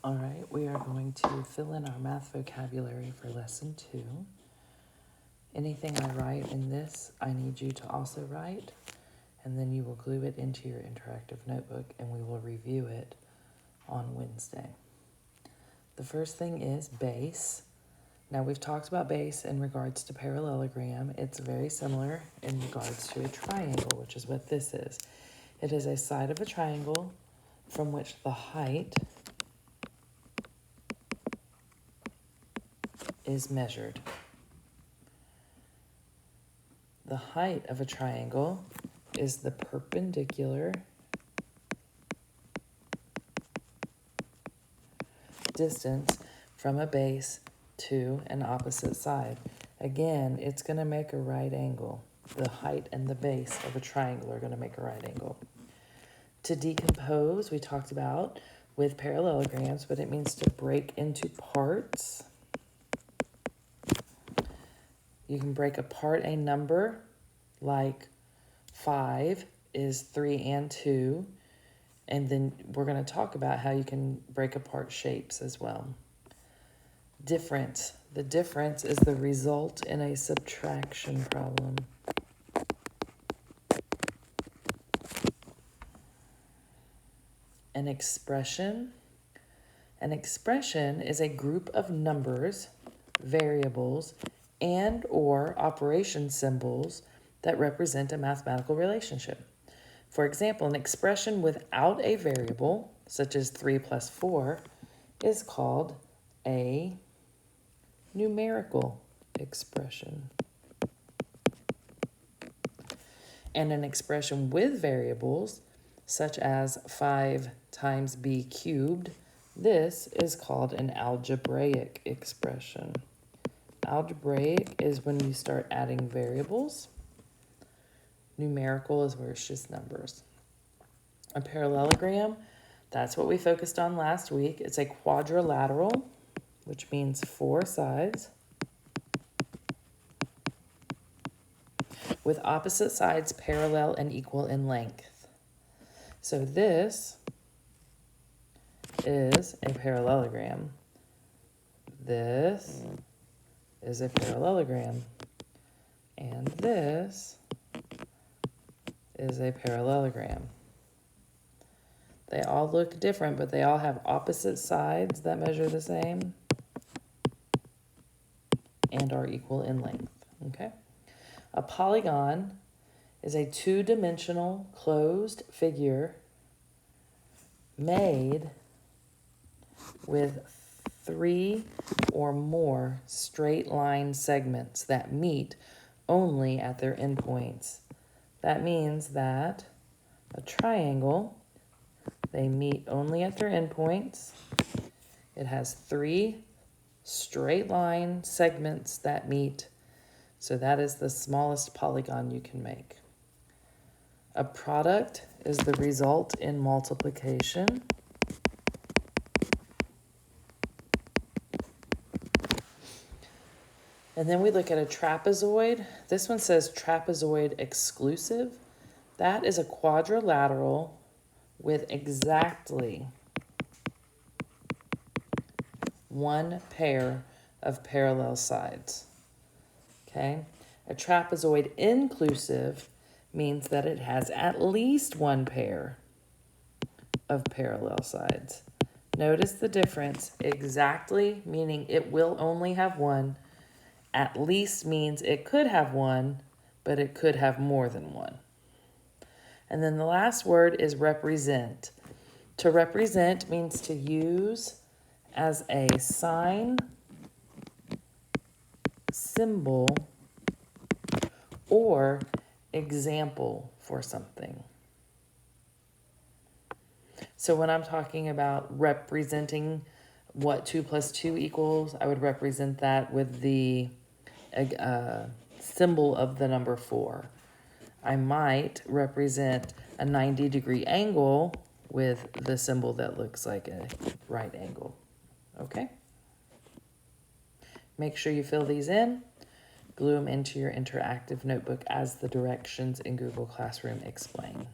All right, we are going to fill in our math vocabulary for lesson 2. Anything I write in this, I need you to also write, and then you will glue it into your interactive notebook and we will review it on Wednesday. The first thing is base. Now we've talked about base in regards to parallelogram. It's very similar in regards to a triangle, which is what this is. It is a side of a triangle from which the height is measured. The height of a triangle is the perpendicular distance from a base to an opposite side. Again, it's going to make a right angle. The height and the base of a triangle are going to make a right angle. To decompose, we talked about with parallelograms, but it means to break into parts. You can break apart a number, like 5 is 3 and 2, and then we're going to talk about how you can break apart shapes as well. Difference. The difference is the result in a subtraction problem. An expression. An expression is a group of numbers, variables, and or operation symbols that represent a mathematical relationship. For example, an expression without a variable, such as 3 plus 4, is called a numerical expression. And an expression with variables, such as 5 times b cubed, this is called an algebraic expression. Algebraic is when you start adding variables. Numerical is where it's just numbers. A parallelogram, that's what we focused on last week. It's a quadrilateral, which means 4 sides, with opposite sides parallel and equal in length. So this is a parallelogram. This is a parallelogram. And this is a parallelogram. They all look different, but they all have opposite sides that measure the same and are equal in length, okay? A polygon is a two-dimensional closed figure made with 3 or more straight line segments that meet only at their endpoints. That means that a triangle, they meet only at their endpoints. It has 3 straight line segments that meet, so that is the smallest polygon you can make. A product is the result in multiplication. And then we look at a trapezoid. This one says trapezoid exclusive. That is a quadrilateral with exactly 1 pair of parallel sides. Okay? A trapezoid inclusive means that it has at least 1 pair of parallel sides. Notice the difference. Exactly meaning it will only have 1. At least means it could have 1, but it could have more than 1. And then the last word is represent. To represent means to use as a sign, symbol, or example for something. So when I'm talking about representing what 2 plus 2 equals, I would represent that with the symbol of the number 4. I might represent a 90-degree angle with the symbol that looks like a right angle. Okay? Make sure you fill these in. Glue them into your interactive notebook as the directions in Google Classroom explain.